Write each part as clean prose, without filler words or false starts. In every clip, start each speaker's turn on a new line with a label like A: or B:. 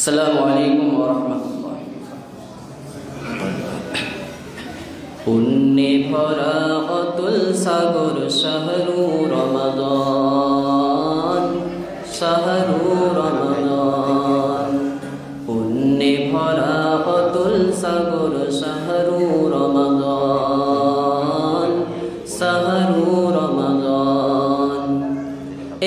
A: আসসালামু আলাইকুম ওয়া রাহমাতুল্লাহ। পুণ্যে ভরা অতুল সাগর শাহরু রমাদান, শাহরু রমাদান। পুণ্যে ভরা অতুল সাগর শাহরু রমাদান, শাহরু রমাদান।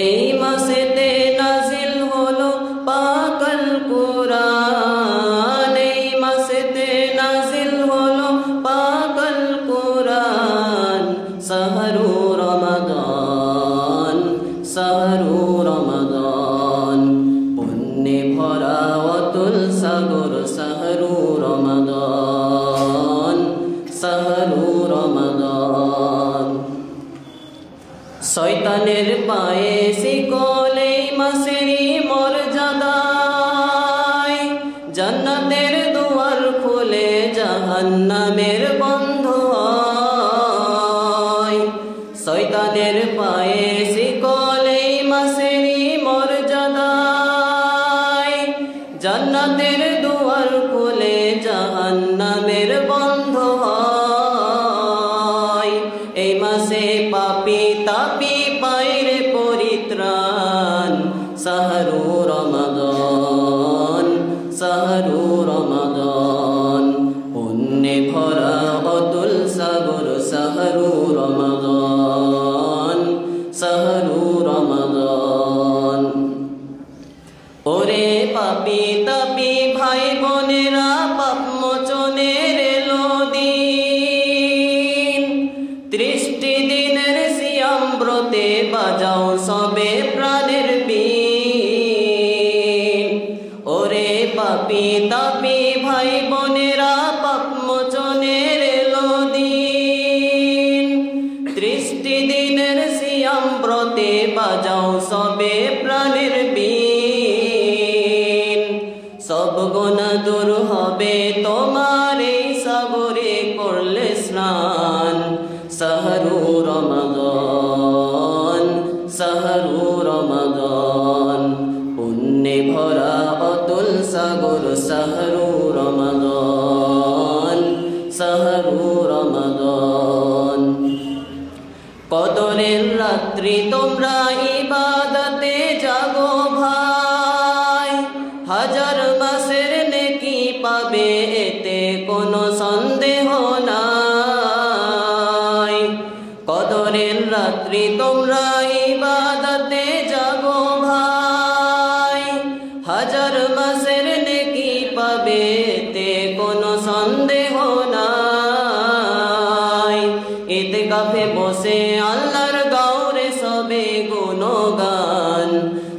A: এই মাসেতে নাজিল হলো পাকাল কুরআন, এই মাসেতে নাজিল হলো পাকাল কুরআন। শাহরু রমাদান, শাহরু রমাদান। পুণ্যে ভরা অতুল সাগর শাহরু রমাদান, শাহরু রমাদান। শয়তানের পায়ে শিকল এই মাসেরই মর্যাদায়, জান্নাতের দুয়ার খুলে জাহান্নামের বন্ধ হয়। শয়তানের পায়ে শিকল এই মাসেরই মর্যাদায়, জান্নাতের দুয়ার খুলে জাহান্নামের বন্ধ হয়। এই মাসে পাপী তাপী পাইরে পরিত্রাণ, শাহরু রমাদান, শাহরু রমাদান। পুণ্যে ভরা অতুল সাগর শাহরু রমাদান, শাহরু রমাদান। ওরে পাপী তাপী ভাই বোনেরা, পাপ মোচনের এলো দিন। 30টি দিনের সিয়াম ব্রতে বাজাও সবে প্রাণের বীণ। ওরে পাপী তাপী ভাই বোনেরা, পাপ মোচনের এলো দিন। 30টি দিনের সিয়াম ব্রতে বাজাও সবে প্রাণের বীণ। সব গুনাহ দূর হবে তোমার এই সাগরে করলে স্নান। শাহরু রমাদান, শাহরু রমাদান। পুণ্যে ভরা অতুল সাগর শাহরু রমাদান, শাহরু রমাদান। কদরের রাত্রি তোমরা ইবাদতে জাগো ভাই, হাজার মাসের নেকি পাবে এতে কোনো সন্দেহ নাই। কদরের রাত্রি তোমরা ইবাদতে জাগো ভাই, হাজার মাসের নেকি পাবে এতে কোনো সন্দেহ নাই। ইতিকাফে বসে আল্লাহর গাওরে সবে গুণগান।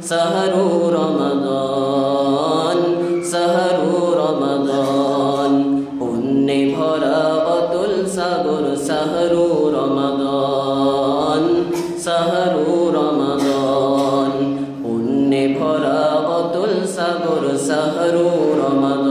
A: শাহরু রমাদান, শাহরু রমাদান। পুণ্যে ভরা অতুল সাগর শাহরু রমাদান, শাহরু রমাদান। পুণ্যে ভরা অতুল সাগর শাহরু রমাদান।